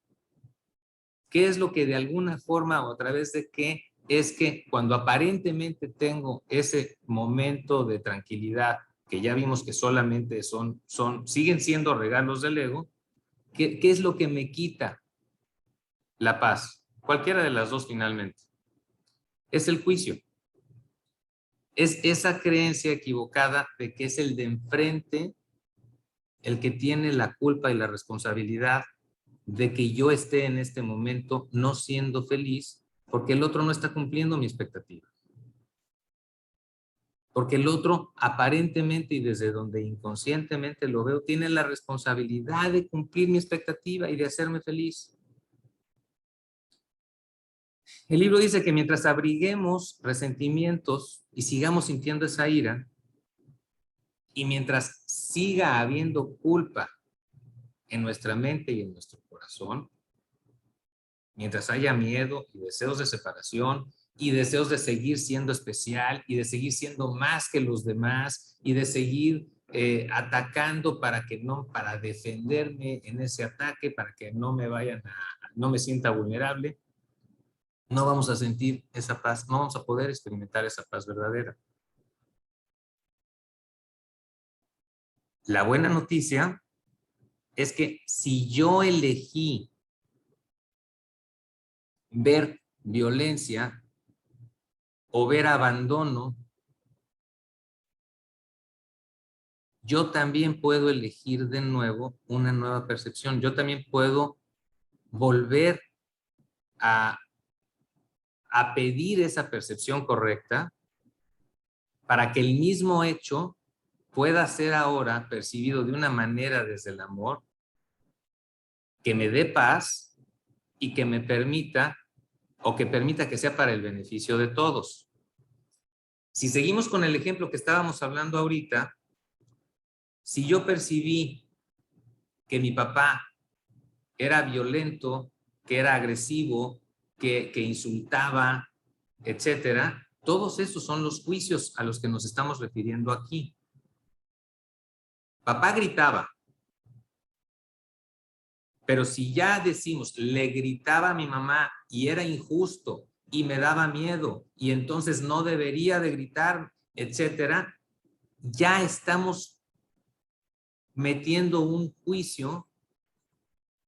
¿Qué es lo que de alguna forma o a través de qué es que cuando aparentemente tengo ese momento de tranquilidad, que ya vimos que solamente siguen siendo regalos del ego, ¿qué es lo que me quita la paz? Cualquiera de las dos finalmente. Es el juicio. Es esa creencia equivocada de que es el de enfrente el que tiene la culpa y la responsabilidad de que yo esté en este momento no siendo feliz porque el otro no está cumpliendo mi expectativa. Porque el otro aparentemente y desde donde inconscientemente lo veo, tiene la responsabilidad de cumplir mi expectativa y de hacerme feliz. El libro dice que mientras abriguemos resentimientos y sigamos sintiendo esa ira, y mientras siga habiendo culpa en nuestra mente y en nuestro corazón, mientras haya miedo y deseos de separación y deseos de seguir siendo especial y de seguir siendo más que los demás y de seguir atacando para defenderme en ese ataque, para que no me sienta vulnerable, no vamos a sentir esa paz, no vamos a poder experimentar esa paz verdadera. La buena noticia es que si yo elegí ver violencia o ver abandono, yo también puedo elegir de nuevo una nueva percepción. Yo también puedo volver a, a pedir esa percepción correcta para que el mismo hecho pueda ser ahora percibido de una manera desde el amor que me dé paz y que me permita o que permita que sea para el beneficio de todos. Si seguimos con el ejemplo que estábamos hablando ahorita, si yo percibí que mi papá era violento, que era agresivo, que insultaba, etcétera. Todos esos son los juicios a los que nos estamos refiriendo aquí. Papá gritaba, pero si ya decimos, le gritaba a mi mamá y era injusto y me daba miedo y entonces no debería de gritar, etcétera, ya estamos metiendo un juicio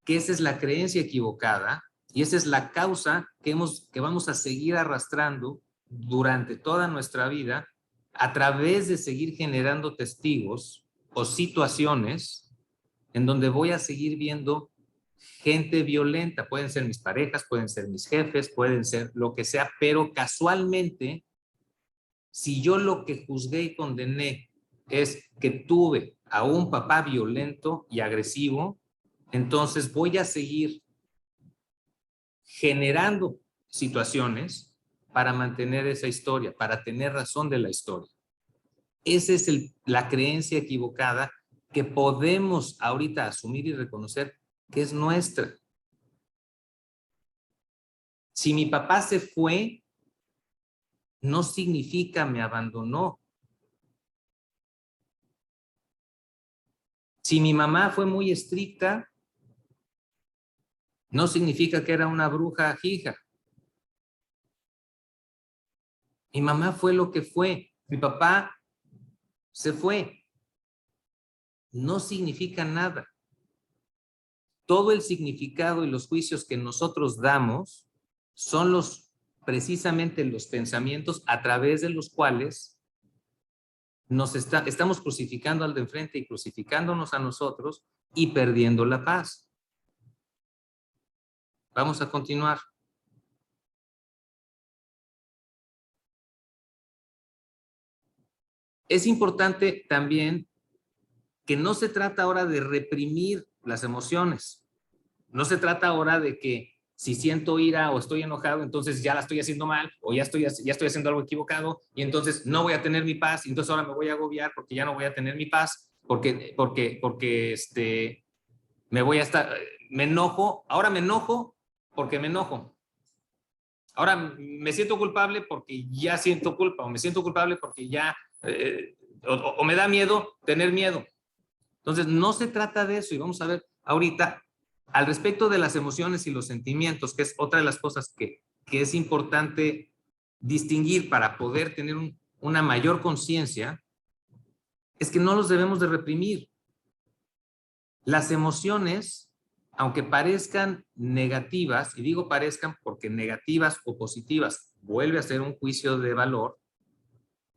que esa es la creencia equivocada y esa es la causa que vamos a seguir arrastrando durante toda nuestra vida a través de seguir generando testigos o situaciones en donde voy a seguir viendo gente violenta. Pueden ser mis parejas, pueden ser mis jefes, pueden ser lo que sea, pero casualmente, si yo lo que juzgué y condené es que tuve a un papá violento y agresivo, entonces voy a seguir generando situaciones para mantener esa historia, para tener razón de la historia. Esa es la creencia equivocada que podemos ahorita asumir y reconocer que es nuestra. Si mi papá se fue, no significa me abandonó. Si mi mamá fue muy estricta, no significa que era una bruja hija. Mi mamá fue lo que fue. Mi papá se fue. No significa nada. Todo el significado y los juicios que nosotros damos son precisamente los pensamientos a través de los cuales estamos crucificando al de enfrente y crucificándonos a nosotros y perdiendo la paz. Vamos a continuar. Es importante también que no se trata ahora de reprimir las emociones. No se trata ahora de que si siento ira o estoy enojado, entonces ya la estoy haciendo mal o ya estoy haciendo algo equivocado y entonces no voy a tener mi paz y entonces ahora me voy a agobiar porque ya no voy a tener mi paz porque me voy a estar, me enojo, ahora me enojo porque me enojo. Ahora me siento culpable porque ya siento culpa o me siento culpable porque ya, o me da miedo tener miedo. Entonces, no se trata de eso y vamos a ver ahorita al respecto de las emociones y los sentimientos, que es otra de las cosas que es importante distinguir para poder tener una mayor conciencia, es que no los debemos de reprimir. Las emociones, aunque parezcan negativas, y digo parezcan porque negativas o positivas, vuelve a ser un juicio de valor,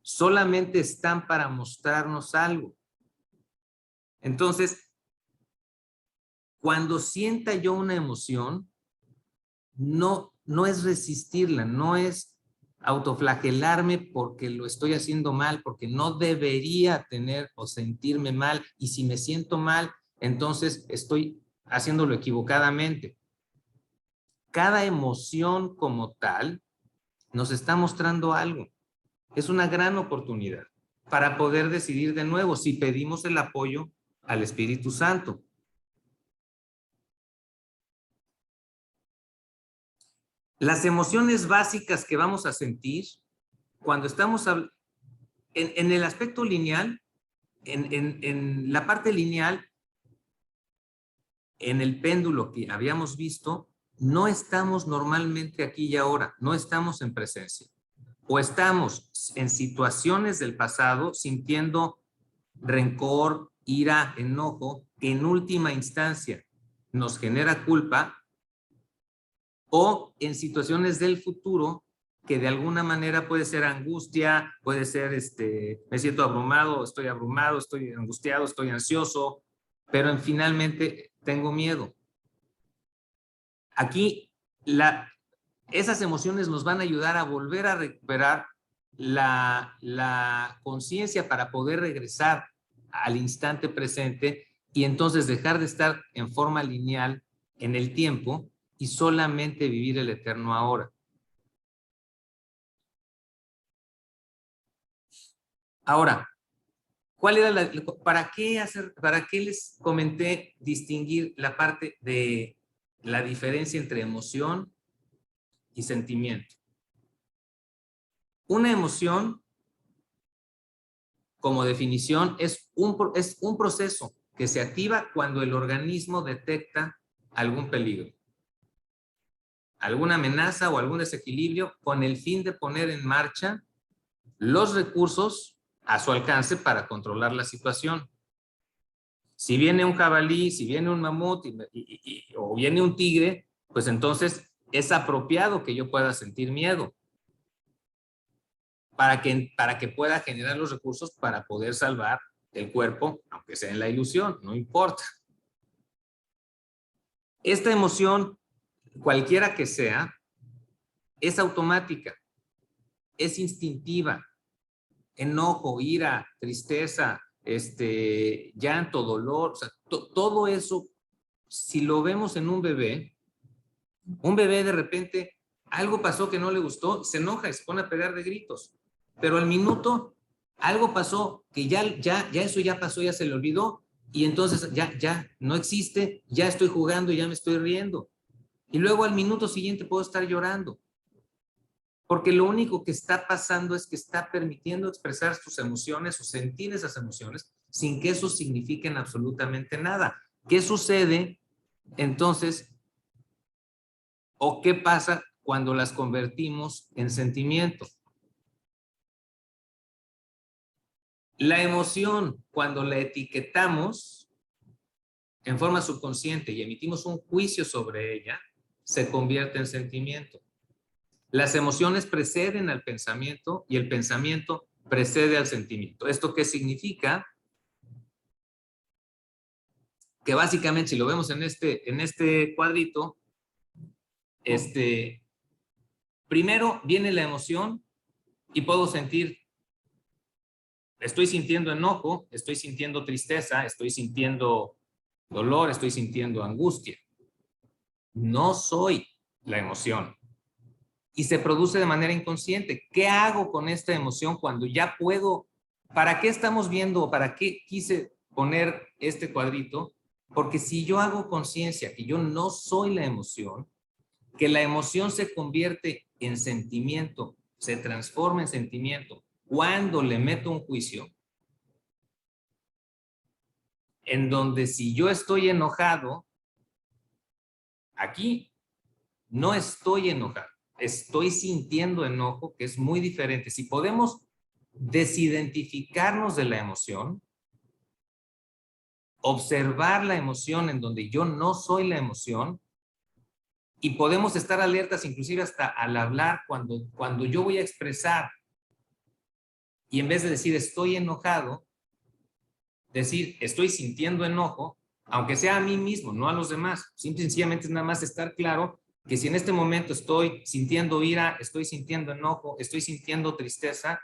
solamente están para mostrarnos algo. Entonces, cuando sienta yo una emoción, no es resistirla, no es autoflagelarme porque lo estoy haciendo mal, porque no debería tener o sentirme mal, y si me siento mal, entonces estoy haciéndolo equivocadamente. Cada emoción como tal nos está mostrando algo. Es una gran oportunidad para poder decidir de nuevo si pedimos el apoyo al Espíritu Santo. Las emociones básicas que vamos a sentir cuando estamos en el aspecto lineal, en la parte lineal, en el péndulo que habíamos visto, no estamos normalmente aquí y ahora, no estamos en presencia. O estamos en situaciones del pasado sintiendo rencor, ira, enojo, que en última instancia nos genera culpa, o en situaciones del futuro que de alguna manera puede ser angustia, puede ser me siento abrumado, estoy angustiado, estoy ansioso, pero finalmente tengo miedo. Aquí esas emociones nos van a ayudar a volver a recuperar la conciencia para poder regresar al instante presente y entonces dejar de estar en forma lineal en el tiempo y solamente vivir el eterno ahora. Ahora, ¿cuál era para qué les comenté distinguir la parte de la diferencia entre emoción y sentimiento. Una emoción, como definición, es un proceso que se activa cuando el organismo detecta algún peligro, alguna amenaza o algún desequilibrio, con el fin de poner en marcha los recursos a su alcance para controlar la situación. Si viene un jabalí, si viene un mamut o viene un tigre, pues entonces es apropiado que yo pueda sentir miedo para que pueda generar los recursos para poder salvar el cuerpo, aunque sea en la ilusión, no importa. Esta emoción, cualquiera que sea, es automática, es instintiva. Enojo, ira, tristeza, llanto, dolor, o sea, todo eso, si lo vemos en un bebé de repente, algo pasó que no le gustó, se enoja y se pone a pegar de gritos, pero al minuto, algo pasó que ya eso ya pasó, ya se le olvidó, y entonces ya no existe, ya estoy jugando y ya me estoy riendo. Y luego al minuto siguiente puedo estar llorando. Porque lo único que está pasando es que está permitiendo expresar sus emociones o sentir esas emociones sin que eso signifiquen absolutamente nada. ¿Qué sucede entonces o qué pasa cuando las convertimos en sentimiento? La emoción, cuando la etiquetamos en forma subconsciente y emitimos un juicio sobre ella, se convierte en sentimiento. Las emociones preceden al pensamiento y el pensamiento precede al sentimiento. ¿Esto qué significa? Que básicamente, si lo vemos en este cuadrito, primero viene la emoción y puedo sentir, estoy sintiendo enojo, estoy sintiendo tristeza, estoy sintiendo dolor, estoy sintiendo angustia. No soy la emoción. Y se produce de manera inconsciente. ¿Qué hago con esta emoción cuando ya puedo? ¿Para qué estamos viendo? ¿Para qué quise poner este cuadrito? Porque si yo hago conciencia que yo no soy la emoción, que la emoción se convierte en sentimiento, se transforma en sentimiento cuando le meto un juicio, en donde si yo estoy enojado, aquí no estoy enojado, estoy sintiendo enojo, que es muy diferente. Si podemos desidentificarnos de la emoción, observar la emoción en donde yo no soy la emoción, y podemos estar alertas inclusive hasta al hablar cuando yo voy a expresar, y en vez de decir estoy enojado, decir estoy sintiendo enojo, aunque sea a mí mismo, no a los demás. Sencillamente es nada más estar claro que si en este momento estoy sintiendo ira, estoy sintiendo enojo, estoy sintiendo tristeza,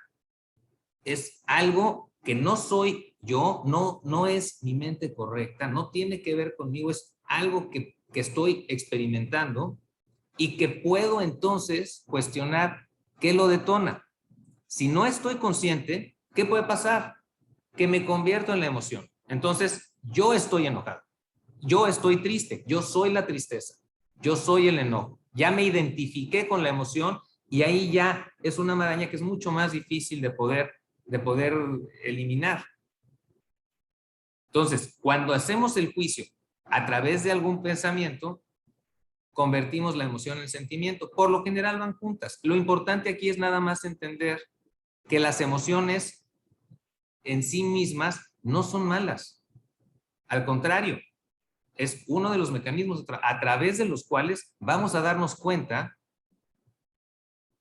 es algo que no soy yo, no es mi mente correcta, no tiene que ver conmigo, es algo que estoy experimentando y que puedo entonces cuestionar qué lo detona. Si no estoy consciente, ¿qué puede pasar? Que me convierto en la emoción. Entonces, yo estoy enojado, yo estoy triste, yo soy la tristeza, yo soy el enojo. Ya me identifiqué con la emoción y ahí ya es una maraña que es mucho más difícil de poder eliminar. Entonces, cuando hacemos el juicio a través de algún pensamiento, convertimos la emoción en sentimiento. Por lo general van juntas. Lo importante aquí es nada más entender que las emociones en sí mismas no son malas. Al contrario, es uno de los mecanismos a través de los cuales vamos a darnos cuenta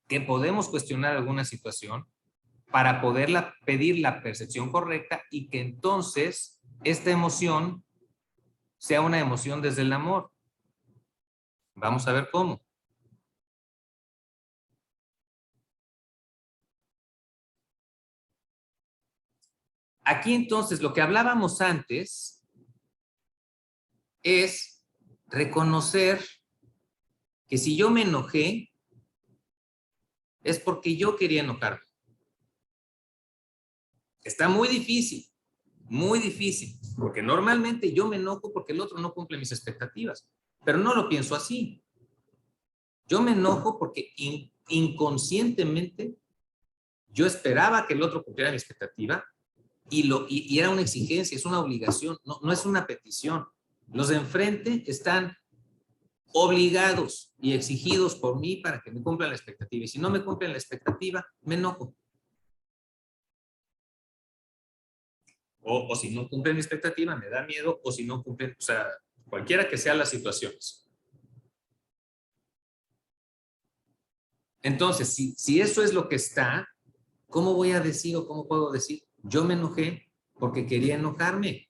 que podemos cuestionar alguna situación para poderla pedir la percepción correcta y que entonces esta emoción sea una emoción desde el amor. Vamos a ver cómo. Aquí entonces lo que hablábamos antes es reconocer que si yo me enojé es porque yo quería enojarme. Está muy difícil, porque normalmente yo me enojo porque el otro no cumple mis expectativas. Pero no lo pienso así. Yo me enojo porque inconscientemente yo esperaba que el otro cumpliera mi expectativa y era una exigencia, es una obligación, no es una petición. Los de enfrente están obligados y exigidos por mí para que me cumplan la expectativa. Y si no me cumplen la expectativa, me enojo. O si no cumplen mi expectativa, me da miedo, o si no cumplen, o sea, cualquiera que sean las situaciones. Entonces, si eso es lo que está, ¿cómo voy a decir o cómo puedo decir? Yo me enojé porque quería enojarme.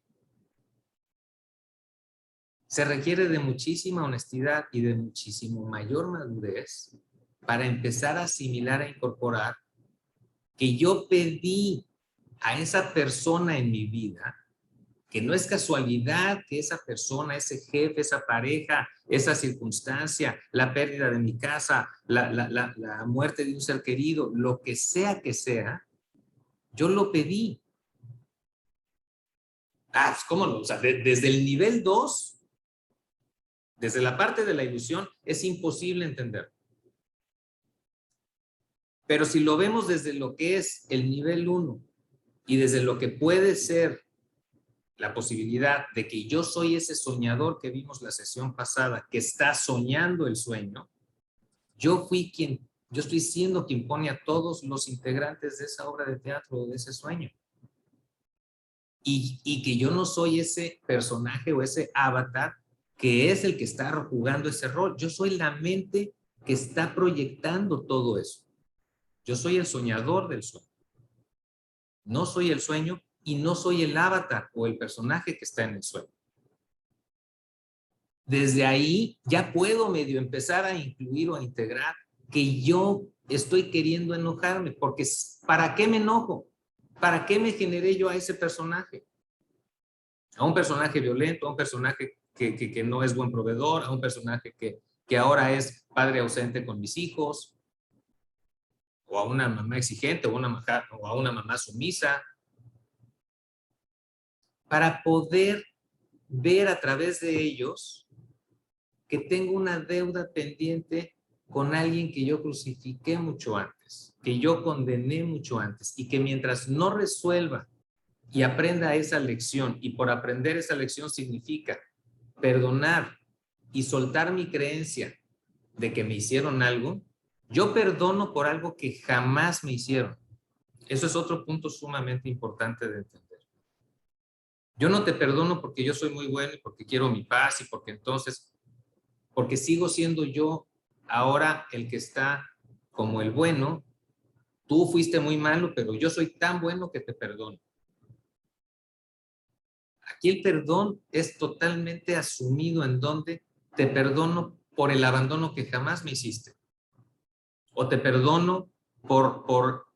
Se requiere de muchísima honestidad y de muchísimo mayor madurez para empezar a asimilar, a incorporar que yo pedí a esa persona en mi vida, que no es casualidad que esa persona, ese jefe, esa pareja, esa circunstancia, la pérdida de mi casa, la muerte de un ser querido, lo que sea, yo lo pedí. Pues, ¿cómo no? O sea, desde el nivel 2, desde la parte de la ilusión, es imposible entender. Pero si lo vemos desde lo que es el nivel 1 y desde lo que puede ser la posibilidad de que yo soy ese soñador que vimos la sesión pasada, que está soñando el sueño, yo estoy siendo quien pone a todos los integrantes de esa obra de teatro o de ese sueño. Y que yo no soy ese personaje o ese avatar que es el que está jugando ese rol. Yo soy la mente que está proyectando todo eso. Yo soy el soñador del sueño. No soy el sueño y no soy el avatar o el personaje que está en el sueño. Desde ahí ya puedo medio empezar a incluir o a integrar que yo estoy queriendo enojarme, porque ¿para qué me enojo? ¿Para qué me generé yo a ese personaje? A un personaje violento, a un personaje que no es buen proveedor, a un personaje que ahora es padre ausente con mis hijos, o a una mamá exigente, o a una mamá sumisa, para poder ver a través de ellos que tengo una deuda pendiente con alguien que yo crucifiqué mucho antes, que yo condené mucho antes, y que mientras no resuelva y aprenda esa lección, y por aprender esa lección significa perdonar y soltar mi creencia de que me hicieron algo, yo perdono por algo que jamás me hicieron. Eso es otro punto sumamente importante de entender. Yo no te perdono porque yo soy muy bueno y porque quiero mi paz y porque sigo siendo yo ahora el que está como el bueno. Tú fuiste muy malo, pero yo soy tan bueno que te perdono. Aquí el perdón es totalmente asumido en donde te perdono por el abandono que jamás me hiciste. O te perdono por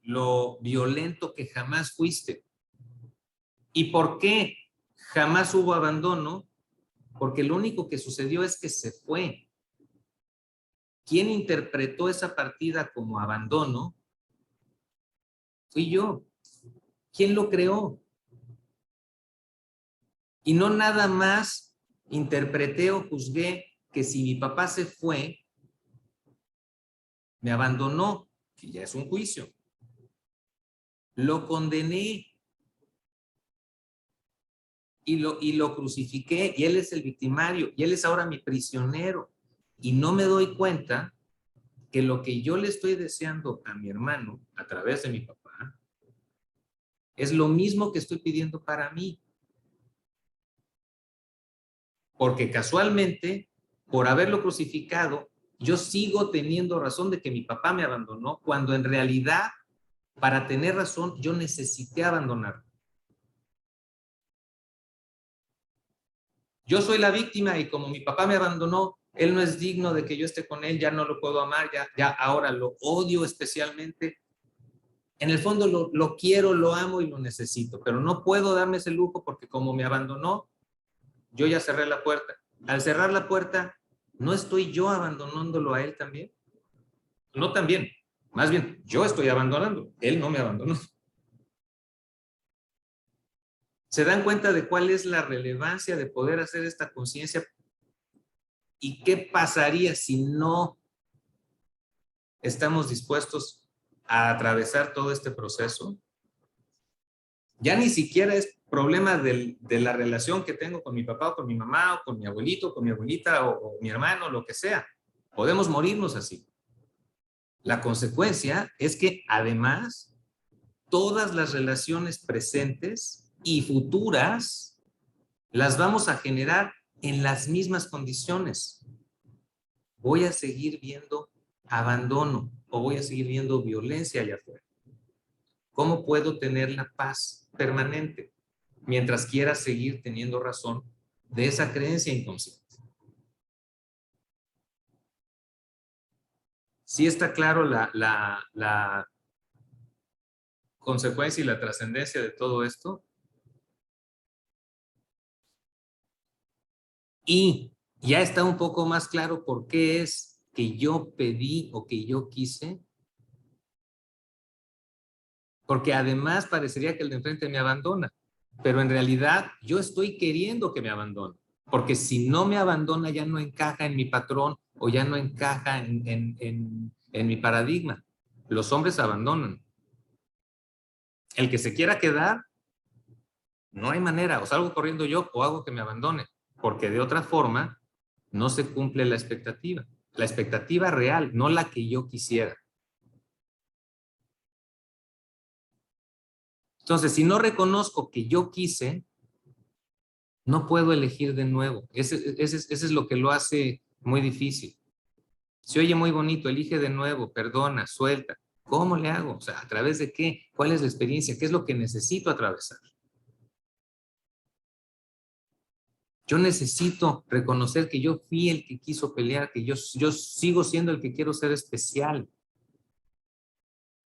lo violento que jamás fuiste. ¿Y por qué jamás hubo abandono? Porque lo único que sucedió es que se fue. ¿Quién interpretó esa partida como abandono? Fui yo. ¿Quién lo creó? Y no nada más interpreté o juzgué que si mi papá se fue, me abandonó, que ya es un juicio. Lo condené y lo crucifiqué, y él es el victimario, y él es ahora mi prisionero. Y no me doy cuenta que lo que yo le estoy deseando a mi hermano a través de mi papá es lo mismo que estoy pidiendo para mí. Porque casualmente, por haberlo crucificado, yo sigo teniendo razón de que mi papá me abandonó, cuando en realidad, para tener razón, yo necesité abandonarlo. Yo soy la víctima y como mi papá me abandonó, él no es digno de que yo esté con él, ya no lo puedo amar, ya ahora lo odio especialmente. En el fondo lo quiero, lo amo y lo necesito, pero no puedo darme ese lujo porque como me abandonó, yo ya cerré la puerta. Al cerrar la puerta, ¿no estoy yo abandonándolo a él también? No también, más bien, yo estoy abandonando, él no me abandonó. ¿Se dan cuenta de cuál es la relevancia de poder hacer esta conciencia? ¿Y qué pasaría si no estamos dispuestos a atravesar todo este proceso? Ya ni siquiera es problema de la relación que tengo con mi papá o con mi mamá o con mi abuelito o con mi abuelita o mi hermano, lo que sea. Podemos morirnos así. La consecuencia es que además todas las relaciones presentes y futuras las vamos a generar en las mismas condiciones. Voy a seguir viendo abandono o voy a seguir viendo violencia allá afuera. ¿Cómo puedo tener la paz permanente mientras quiera seguir teniendo razón de esa creencia inconsciente? Sí está claro la consecuencia y la trascendencia de todo esto. Y ya está un poco más claro por qué es que yo pedí o que yo quise. Porque además parecería que el de enfrente me abandona, pero en realidad yo estoy queriendo que me abandone, porque si no me abandona ya no encaja en mi patrón o ya no encaja en mi paradigma. Los hombres abandonan. El que se quiera quedar, no hay manera, o salgo corriendo yo o hago que me abandone, porque de otra forma no se cumple la expectativa real, no la que yo quisiera. Entonces, si no reconozco que yo quise, no puedo elegir de nuevo. Ese es lo que lo hace muy difícil. Se oye muy bonito, elige de nuevo, perdona, suelta. ¿Cómo le hago? O sea, ¿a través de qué? ¿Cuál es la experiencia? ¿Qué es lo que necesito atravesar? Yo necesito reconocer que yo fui el que quiso pelear, que yo sigo siendo el que quiero ser especial,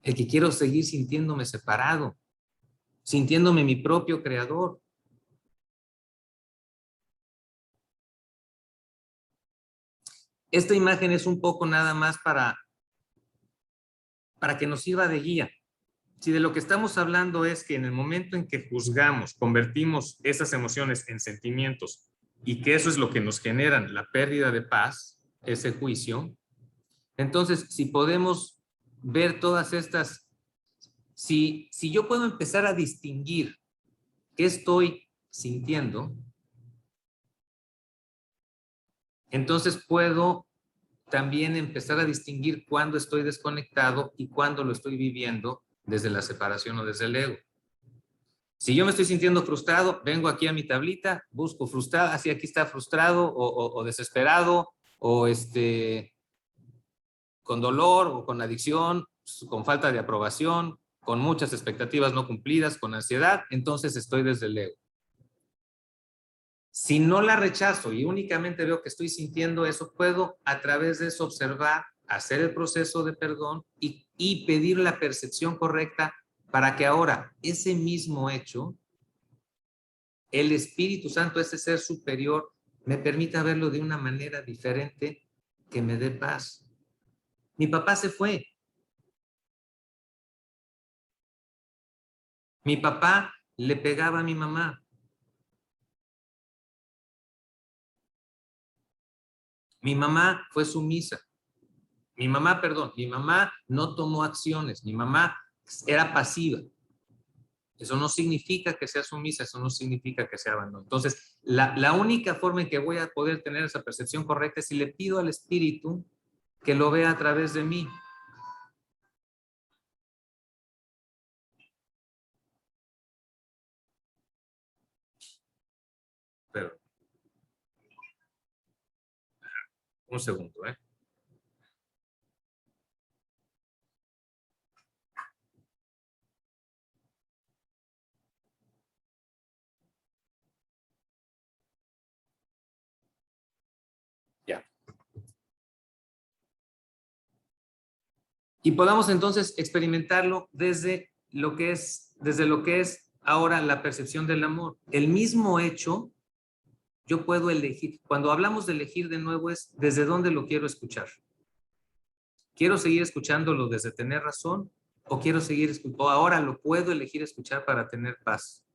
el que quiero seguir sintiéndome separado, sintiéndome mi propio creador. Esta imagen es un poco nada más para que nos sirva de guía. Si de lo que estamos hablando es que en el momento en que juzgamos, convertimos esas emociones en sentimientos y que eso es lo que nos genera la pérdida de paz, ese juicio, entonces si podemos ver todas estas, si yo puedo empezar a distinguir qué estoy sintiendo, entonces puedo también empezar a distinguir cuándo estoy desconectado y cuándo lo estoy viviendo desde la separación o desde el ego. Si yo me estoy sintiendo frustrado, vengo aquí a mi tablita, busco frustrado, así aquí está frustrado o desesperado o con dolor o con adicción, con falta de aprobación, con muchas expectativas no cumplidas, con ansiedad, entonces estoy desde el ego. Si no la rechazo y únicamente veo que estoy sintiendo eso, puedo a través de eso observar, hacer el proceso de perdón y pedir la percepción correcta para que ahora ese mismo hecho, el Espíritu Santo, ese ser superior, me permita verlo de una manera diferente que me dé paz. Mi papá se fue. Mi papá le pegaba a mi mamá. Mi mamá fue sumisa. Mi mamá no tomó acciones. Mi mamá era pasiva. Eso no significa que sea sumisa, eso no significa que sea abandono. Entonces, la única forma en que voy a poder tener esa percepción correcta es si le pido al Espíritu que lo vea a través de mí. Pero, un segundo, ¿eh? Ya. Y podamos entonces experimentarlo desde lo que es ahora la percepción del amor. El mismo hecho, yo puedo elegir. Cuando hablamos de elegir de nuevo es desde dónde lo quiero escuchar. ¿Quiero seguir escuchándolo desde tener razón? ¿O quiero seguir escuchando? O ahora lo puedo elegir escuchar para tener paz,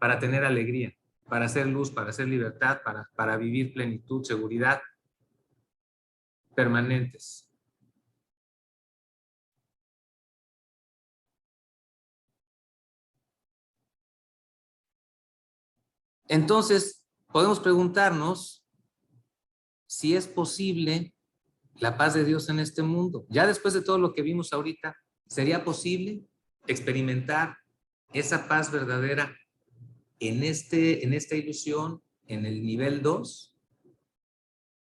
para tener alegría, para hacer luz, para hacer libertad, para vivir plenitud, seguridad permanentes. Entonces, podemos preguntarnos si es posible la paz de Dios en este mundo. Ya después de todo lo que vimos ahorita, ¿sería posible experimentar esa paz verdadera en esta ilusión, en el nivel 2?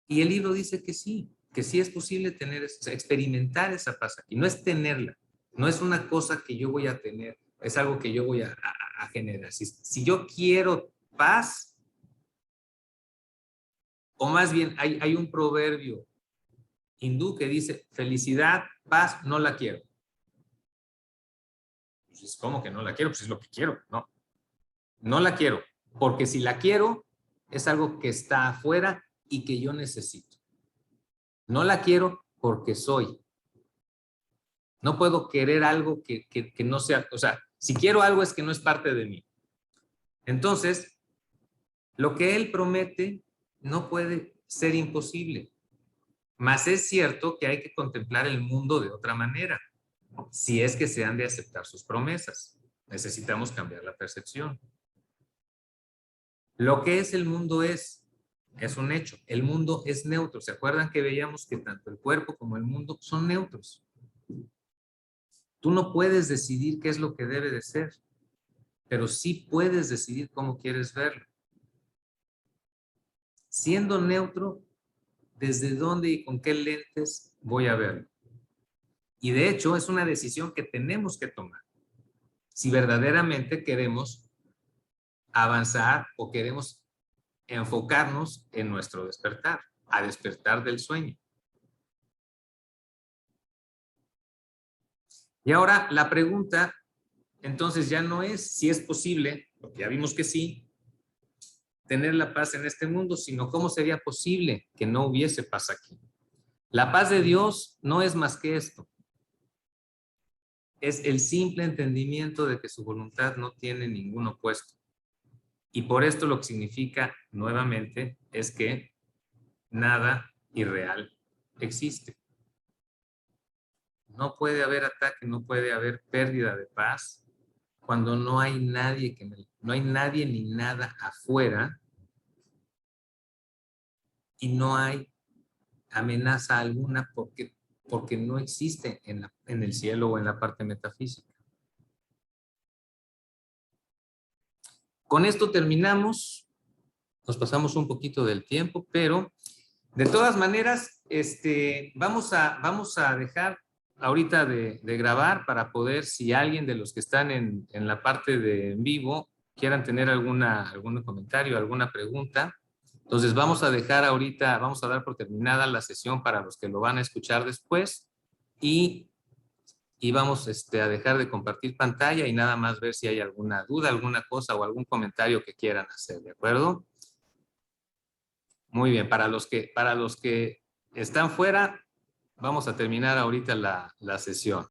Y el libro dice que sí es posible tener, o sea, experimentar esa paz aquí. No es tenerla, no es una cosa que yo voy a tener, es algo que yo voy a generar. Si yo quiero paz, o más bien hay un proverbio hindú que dice, felicidad, paz, no la quiero. Pues, ¿cómo que no la quiero? Pues es lo que quiero, ¿no? No la quiero, porque si la quiero, es algo que está afuera y que yo necesito. No la quiero porque soy. No puedo querer algo que no sea, o sea, si quiero algo es que no es parte de mí. Entonces, lo que él promete no puede ser imposible. Mas es cierto que hay que contemplar el mundo de otra manera, si es que se han de aceptar sus promesas. Necesitamos cambiar la percepción. Lo que es el mundo es un hecho. El mundo es neutro. ¿Se acuerdan que veíamos que tanto el cuerpo como el mundo son neutros? Tú no puedes decidir qué es lo que debe de ser, pero sí puedes decidir cómo quieres verlo. Siendo neutro, ¿desde dónde y con qué lentes voy a verlo? Y de hecho es una decisión que tenemos que tomar. Si verdaderamente queremos avanzar o queremos enfocarnos en nuestro despertar, a despertar del sueño. Y ahora la pregunta, entonces ya no es si es posible, porque ya vimos que sí, tener la paz en este mundo, sino cómo sería posible que no hubiese paz aquí. La paz de Dios no es más que esto. Es el simple entendimiento de que su voluntad no tiene ningún opuesto. Y por esto lo que significa, nuevamente, es que nada irreal existe. No puede haber ataque, no puede haber pérdida de paz cuando no hay nadie no hay nadie ni nada afuera y no hay amenaza alguna porque no existe en el cielo o en la parte metafísica. Con esto terminamos. Nos pasamos un poquito del tiempo, pero de todas maneras, vamos a dejar ahorita de grabar para poder, si alguien de los que están en la parte de en vivo quieran tener algún comentario, alguna pregunta. Entonces vamos a dejar ahorita, vamos a dar por terminada la sesión para los que lo van a escuchar después y vamos a dejar de compartir pantalla y nada más ver si hay alguna duda, alguna cosa o algún comentario que quieran hacer, ¿de acuerdo? Muy bien, para los que están fuera, vamos a terminar ahorita la sesión.